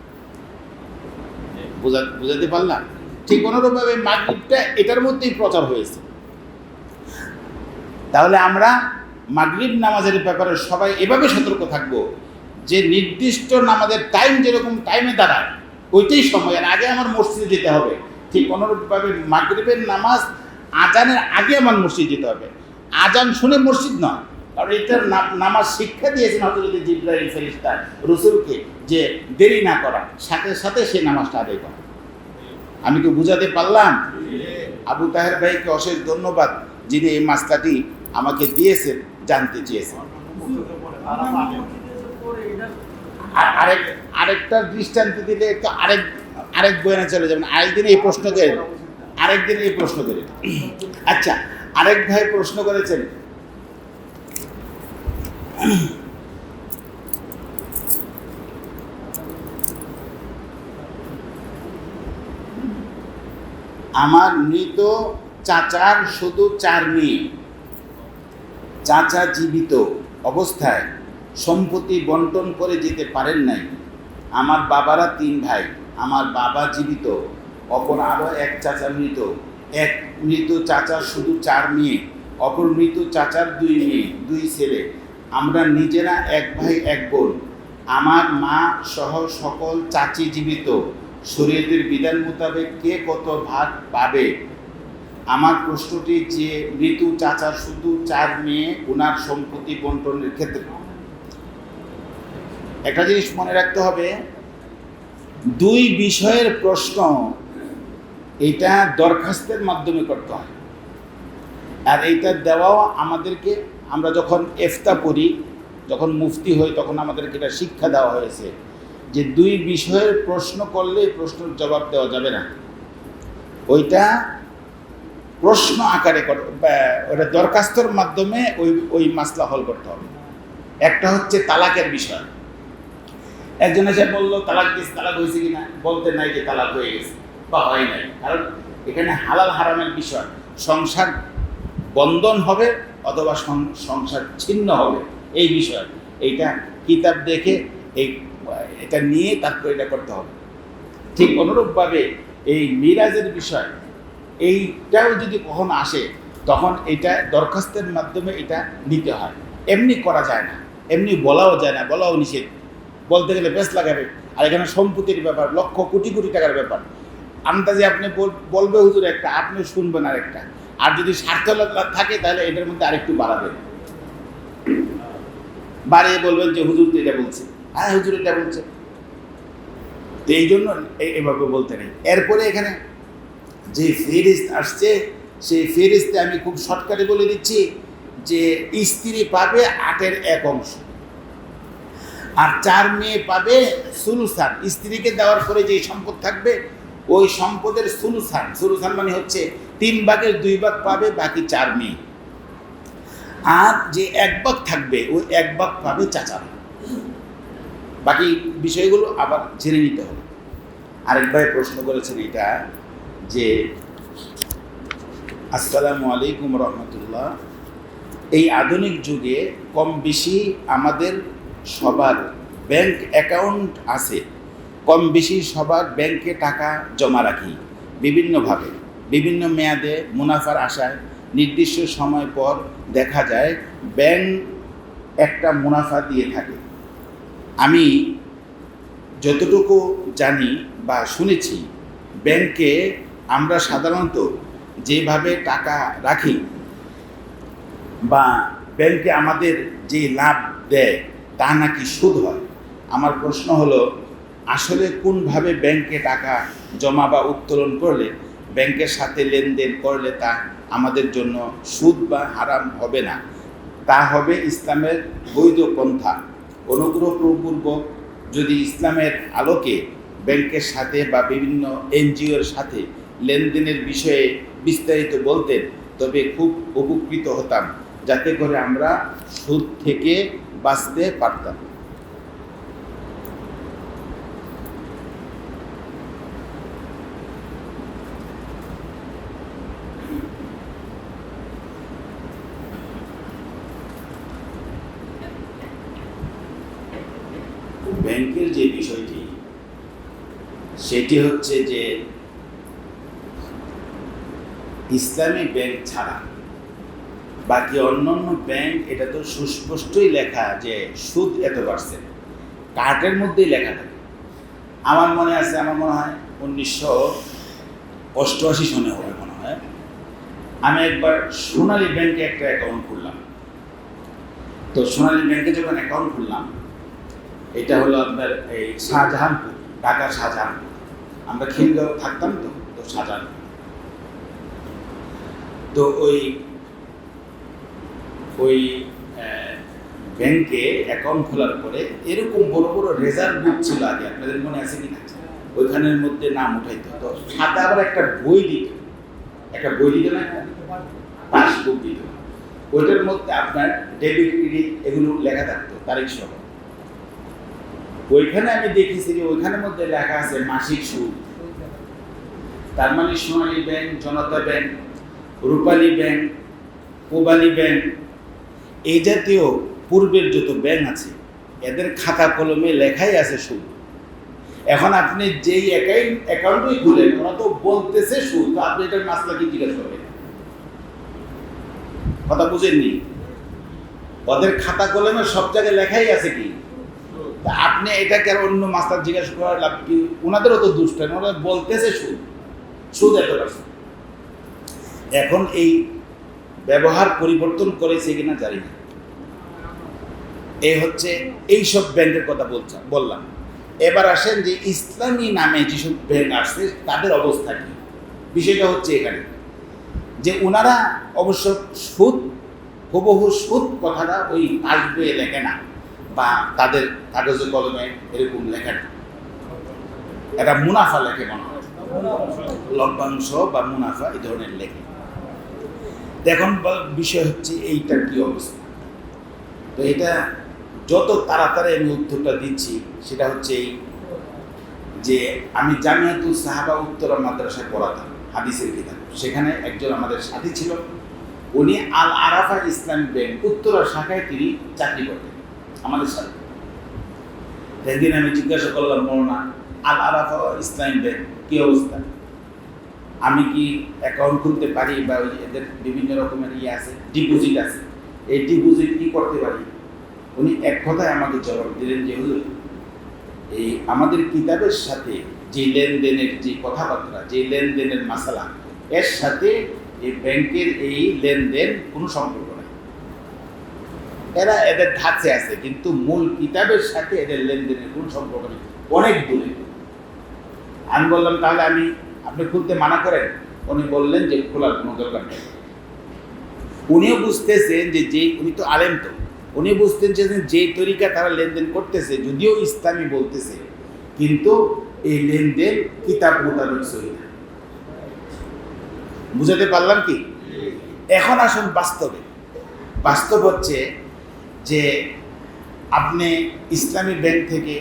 বুঝাতে পারলাম? ঠিক অনুরূপভাবে মাগরিবটা এটার মধ্যেই প্রচার হয়েছে। তাহলে আমরা মাগরিব নামাজের ব্যাপারে সবাই এভাবে সতর্ক থাকবো যে নির্দিষ্ট নামাজের টাইম যেরকম টাইমে দাঁড়ায় ওইটাই সময়, আর আগে আমার মসজিদে যেতে হবে। ঠিক অনুরূপভাবে মাগরিবের নামাজ আজানের আগে আমার মসজিদ যেতে হবে, আজান শুনে মসজিদ নয়। কারণ এটার নামাজ শিক্ষা দিয়েছেন হযরত জিবরাইল ফেরেশতা রাসূলকে যে দেরি না করা, সাথে সাথে সেই নামাজটা আদায় করা। আমি কি বুঝাতে পারলাম? আবু তাহের ভাইকে অশেষ ধন্যবাদ, যিনি এই মাসলাটি আমাকে দিয়েছেন, জানতে চেয়েছেন। আরেকটা দৃষ্টান্ত দিলে একটু আরেক বয়ানে চলে যাবেন। আরেকদিন এই প্রশ্ন করেন। আচ্ছা, আরেক ভাই প্রশ্ন করেছেন, আমার মৃত চাচার শুধু 4 মেয়ে, চাচা জীবিত অবস্থায় সম্পত্তি বন্টন করে যেতে পারেন নাই। আমার বাবারা 3 ভাই, আমার বাবা জীবিত, অপর আরও এক চাচা মৃত। এক মৃত চাচার শুধু 4 মেয়ে, অপর মৃত চাচার 2 মেয়ে 2 ছেলে। আমরা নিজেরা 1 ভাই 1 বোন। আমার মা সহ সকল চাচি জীবিত। শরীয়তের বিধান মোতাবেক কে কত ভাগ পাবে? আমার প্রশ্নটি যে মৃত চাচার শুধু 4 মেয়ে, ওনার সম্পত্তি বন্টনের ক্ষেত্রে একটা জিনিস মনে রাখতে হবে, 2 বিষয়ের প্রশ্ন এটা দরখাস্তের মাধ্যমে করতে হয়। আর এইটা দেওয়াও আমাদেরকে, আমরা যখন ইফতা পড়ি, যখন মুফতি হই, তখন আমাদেরকে এটা শিক্ষা দেওয়া হয়েছে যে 2 বিষয়ের প্রশ্ন করলে প্রশ্নের জবাব দেওয়া যাবে না। ওইটা প্রশ্ন আকারে ওটা দরখাস্তর মাধ্যমে ওই মাসলা হল করতে হবে। একটা হচ্ছে তালাকের বিষয়। একজন এসে বললো তালাক হয়েছে কিনা, বলতে নাই যে তালাক হয়ে গেছে বা হয় নাই। কারণ এখানে হালাল হারামের বিষয়, সংসার বন্ধন হবে অথবা সংসার ছিন্ন হবে, এই বিষয়। এইটা কিতাব দেখে এটা নিয়ে তারপর এটা করতে হবে। ঠিক অনুরূপভাবে এই মিরাজের বিষয়, এইটাও যদি কখনো আসে তখন এটা দরখাস্তের মাধ্যমে এটা নিতে হয়। এমনি করা যায় না, এমনি বলাও যায় না, বলাও নিষেধ। বলতে গেলে বেশ লাগাবে। আর এখানে সম্পত্তির ব্যাপার, লক্ষ কোটি কোটি টাকার ব্যাপার। আন্দাজে আপনি বলবে হুজুর একটা, আপনি শুনবেন আরেকটা। আর যদি স্বার্থ থাকে তাহলে এটার মধ্যে আরেকটু বাড়াবেন। বাড়িয়ে বলবেন যে হুজুর তো এটা বলছে, হ্যাঁ হুজুর এটা বলছে, তো এই জন্য এভাবে বলতে নেই। এরপরে এখানে যে ফেরিস্ত আসছে, সেই ফেরিস্তে আমি খুব শর্টকাটে বলে দিচ্ছি যে স্ত্রী পাবে 8/1, আর 4 মেয়ে পাবে সুলুসান। স্ত্রীকে দেওয়ার পরে যে সম্পদ থাকবে ওই সম্পদের সুলুসান, সুলুসান মানে হচ্ছে 3/2 পাবে বাকি 4 মেয়ে। আর যে 1 থাকবে ওই 1 পাবে চাচারা। বাকি বিষয়গুলো আবার জেনে নিতে হবে। আরেকবার প্রশ্ন করেছেন এটা যে আসসালামু আলাইকুম রহমতুল্লাহ, এই আধুনিক যুগে কম বেশি আমাদের সবার ব্যাংক অ্যাকাউন্ট আছে, কম বেশি সবার ব্যাংকে টাকা জমা রাখি বিভিন্নভাবে, বিভিন্ন মেয়াদে মুনাফার আশায়। নির্দিষ্ট সময় পর দেখা যায় ব্যাংক একটা মুনাফা দিয়ে থাকে। আমি যতটুকু জানি বা শুনেছি, ব্যাংকে আমরা সাধারণত যেভাবে টাকা রাখি বা ব্যাংকে আমাদের যে লাভ দেয় তা নাকি সুদ হয়। আমার প্রশ্ন হলো, আসলে কোনভাবে ব্যাংকে টাকা জমা বা উত্তোলন করলে, ব্যাংকের সাথে লেনদেন করলে তা আমাদের জন্য সুদ বা হারাম হবে না? তা হবে ইসলামের বৈধ পন্থা। অনুগ্রহপূর্বক যদি ইসলামের আলোকে ব্যাংকের সাথে বা বিভিন্ন এনজিওর সাথে লেনদেনের বিষয়ে বিস্তারিত বলতেন তবে খুব উপকৃত হতাম, যাতে করে আমরা সুদ থেকে বাঁচতে পারতাম। ব্যাংকের যে বিষয়টি সেটি হচ্ছে যে ইসলামী ব্যাংক ছাড়া বাকি অন্যান্য ব্যাংক, এটা তো সুস্পষ্টই লেখা যে সুদ এত%, কার্ডের মধ্যেই লেখা থাকে। আমার মনে আছে, আমার মনে হয় 1988 সনে হবে মনে হয়, আমি একবার সোনালী ব্যাংকে একটা অ্যাকাউন্ট খুললাম। তো সোনালী ব্যাংকে যখন অ্যাকাউন্ট খুললাম, এটা হলো আপনার এই শাহজাহানপুর, ঢাকার শাহজাহানপুর। আমরা খিলগাঁও থাকতাম, তো শাহজাহানপুর। তো ওই ব্যাংকে অ্যাকাউন্ট খোলার পরে এরকম বড় বড় রেজার্ভ বুক ছিল আগে, আপনাদের মনে আছে কিনা, ওইখানের মধ্যে নাম উঠাইতো। তো সাথে আবার একটা বই দিত না, পাসবুক দিত। ওইটার মধ্যে আপনার ডেবিট ক্রেডিট এগুলো লেখা থাকতো, তারিখ সহ। ওইখানে আমি দেখেছি যে ওইখানের মধ্যে লেখা আছে মাসিক সুদ। তার মানে সোনালী ব্যাংক, জনতা ব্যাংক, রূপালী ব্যাংক, পূবালী ব্যাংক, এই জাতীয় পূর্বের যত ব্যাংক আছে এদের খাতা কলমে লেখাই আছে সুদ। এখন আপনি যেই অ্যাকাউন্টই খুলেন, ওরা তো বলতেছে সুদ, তো আপনি এটার মাসলা কি জিজ্ঞাসা করবেন? কথা বুঝেননি? ওদের খাতা কলমে সব জায়গায় লেখাই আছে কি, তা আপনি এটাকে আর অন্য মাসলা জিজ্ঞাসা করার লাভ কি? ওনাদেরও তো দুষ্ট, ওরা বলতেছে সুদ এত%। এখন এই ব্যবহার পরিবর্তন করেছে কিনা জানি না। এই হচ্ছে এইসব ব্যাংকের কথা বললাম। এবার আসেন যে ইসলামী নামে যেসব ব্যাংক আসছে তাদের অবস্থা কি। বিষয়টা হচ্ছে এখানে যে ওনারা অবশ্য সুদ, হুবহু সুদ কথাটা ওই আসবে লেখে না, বা তাদের কাগজে কলমে এরকম লেখে না, এটা মুনাফা লেখে মনে হয়, লভ্যাংশ বা মুনাফা এই ধরনের লেখে। এখন বিষয় হচ্ছে এইটার কি অবস্থা। তো এটা যত তাড়াতাড়ি আমি উত্তরটা দিচ্ছি সেটা হচ্ছে এই যে আমি জামিয়াতুল সাহাবা উত্তরা মাদ্রাসায় পড়াতাম হাদিসের কিতাব। সেখানে একজন আমাদের সাথী ছিল, উনি আল আরাফা ইসলামী ব্যাংক উত্তরা শাখায় তিনি চাকরি করতেন আমাদের সাথে। একদিন আমি জিজ্ঞাসা করলাম, মৌলানা আল আরাফা ইসলামী ব্যাংক কি অবস্থা, আমি কি অ্যাকাউন্ট খুলতে পারি, বা এদের বিভিন্ন রকমের আছে, ডিপোজিট আছে, এই ডিপোজিট কি করতে পারি? উনি এক কথায় আমাকে জবাব দিলেন যে হুজুর, এই আমাদের কিতাবের সাথে যে লেনদেনের যে কথাবার্তা, যে লেনদেনের মাসালা, এর সাথে এই ব্যাংকের এই লেনদেন কোনো সম্পর্ক নেই। এরা এদের ধাঁচে আছে, কিন্তু মূল কিতাবের সাথে এদের লেনদেনের কোন সম্পর্ক নেই, অনেক দূরে। আমি বললাম তাহলে আপনি খুলতে মানা করেন? উনি বললেন যে খোলার কোনো দরকার নেই। উনিও বুঝতেছেন যে উনি তো আলেম, তো উনি বুঝতেছেন যে তরিকা তারা লেনদেন করতেছে, যদিও ইসলামী বলতেছে, কিন্তু এই লেনদেন কিতাব মোতাবেক সহি না। বুঝাতে পারলাম কি? এখন আসুন বাস্তব হচ্ছে যে আপনি ইসলামী ব্যাংক থেকে,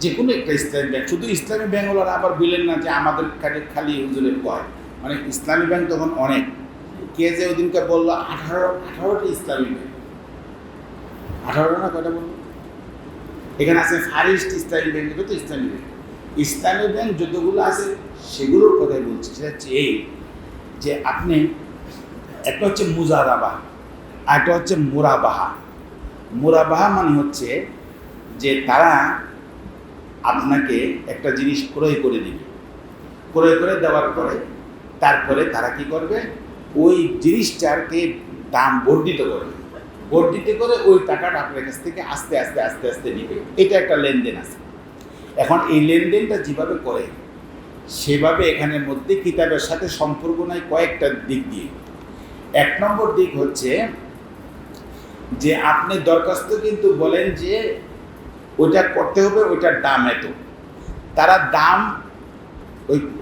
যে কোনো একটা ইসলামী ব্যাংক, শুধু ইসলামী ব্যাংক হলো, আবার বললেন না যে আমাদের খালি হুজুরের কয়, মানে ইসলামী ব্যাংক তখন অনেক। কে যে ওদিনকে বললো 18টা ইসলামী ব্যাংক, 18টা না কয়টা বললো? এখানে আছে ফারিস্ট ইসলামী ব্যাংক, এটা তো ইসলামী ব্যাংক। ইসলামী ব্যাংক যতগুলো আছে সেগুলোর কথাই বলছি। সেটা হচ্ছে এই যে আপনি, একটা হচ্ছে মুজারাবা, আর একটা হচ্ছে মুরাবাহা। মুরাবাহা মানে হচ্ছে যে তারা আপনাকে একটা জিনিস ক্রয় করে দিবে, ক্রয় করে দেওয়ার পরে তারপরে তারা কি করবে, ওই জিনিসটাকে দাম বর্ধিত করে ওই টাকাটা আপনার কাছ থেকে আস্তে আস্তে নিবে। এটা একটা লেনদেন আছে। এখন এই লেনদেনটা যেভাবে করে সেভাবে এখানের মধ্যে কিতাবের সাথে সম্পর্ক নাই কয়েকটা দিক দিয়ে। 1 নম্বর দিক হচ্ছে যে আপনি দরখাস্ত কিন্তু বলেন যে ওইটা করতে হবে, ওইটার দাম এত। তারা দাম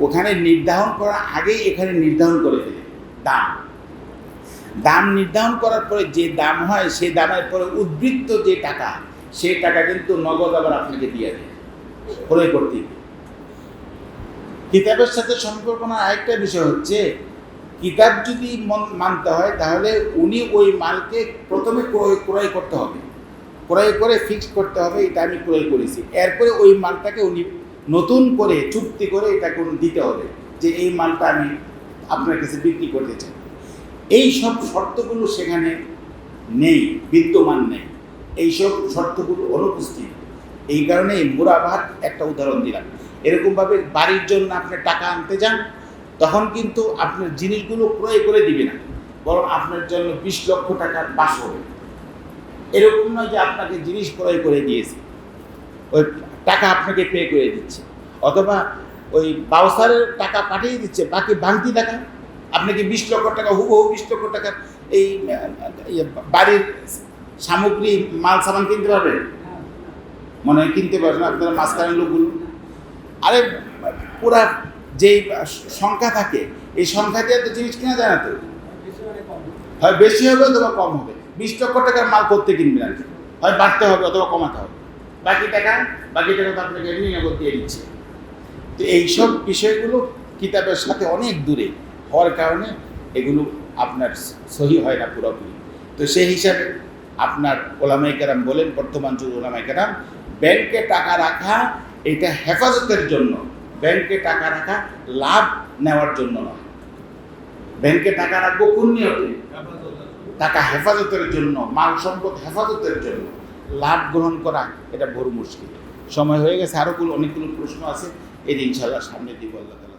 ওখানে নির্ধারণ করার আগেই এখানে নির্ধারণ করে ফেলে দাম নির্ধারণ করার পরে যে দাম হয় সেই দামের পরে উদ্বৃত্ত যে টাকা, সেই টাকা কিন্তু নগদ আবার আপনাকে দিয়ে দেয় ক্রয় করতে। কিতাবের সাথে সম্পর্ক না আরেকটা বিষয় হচ্ছে, কিতাব যদি মানতে হয় তাহলে উনি ওই মালকে প্রথমে ক্রয় করতে হবে, ক্রয় করে ফিক্স করতে হবে এটা আমি ক্রয় করেছি। এরপরে ওই মালটাকে উনি নতুন করে চুক্তি করে এটাকে দিতে হবে যে এই মালটা আমি আপনার কাছে বিক্রি করতে চাই। এই সব শর্তগুলো সেখানে নেই, বিদ্যমান নেই, এইসব শর্তগুলো অনুপস্থিত। এই কারণে এই মুরাবাহার একটা উদাহরণ দিলাম। এরকমভাবে বাড়ির জন্য আপনি টাকা আনতে যান, তখন কিন্তু আপনার জিনিসগুলো ক্রয় করে দিবে না, বরং আপনার জন্য 20 লক্ষ টাকার বাস হবে। এরকম নয় যে আপনাকে জিনিস ক্রয় করে দিয়েছে, ওই টাকা আপনাকে পে করে দিচ্ছে, অথবা ওই বাউসারের টাকা পাঠিয়ে দিচ্ছে, বাকি ভাঙতি টাকা আপনাকে 20 লক্ষ টাকা, হুবহু 20 লক্ষ টাকার এই বাড়ির সামগ্রী মাল সামান কিনতে পারবেন? মনে হয় কিনতে পারবেন আপনারা মাঝখানের লোকগুলো। আরে পুরা যেই সংখ্যা থাকে এই সংখ্যা দিয়ে তো জিনিস কেনা যায় না, তো হয় বেশি হবে অথবা কম হবে। 20 লক্ষ টাকার মাল করতে কিনবেন আর কি, হয় বাড়তে হবে অথবা কমাতে হবে। বাকি টাকা তো আপনাকে এমনি নগদ দিয়ে দিচ্ছে। তো এইসব বিষয়গুলো কিতাবের সাথে অনেক দূরে হওয়ার কারণে এগুলো আপনার সহি হয় না পুরোপুরি। তো সেই হিসাবে আপনার ওলামায়ে কেরাম বলেন, বর্তমান যুগ ওলামায়ে কেরাম, ব্যাংকে টাকা রাখা এটা হেফাজতের জন্য, ব্যাংকে টাকা রাখা লাভ নেওয়ার জন্য নয়। ব্যাংকে টাকা রাখবো কোন নিয়তে? টাকা হেফাজতের জন্য, মাল সম্পদ হেফাজতের জন্য। লাভ গ্রহণ করা এটা বড় মুশকিল। সময় হয়ে গেছে, অনেকগুলো প্রশ্ন আছে, এর ইনশাআল্লাহ সামনে দিব। আল্লাহ তাআলা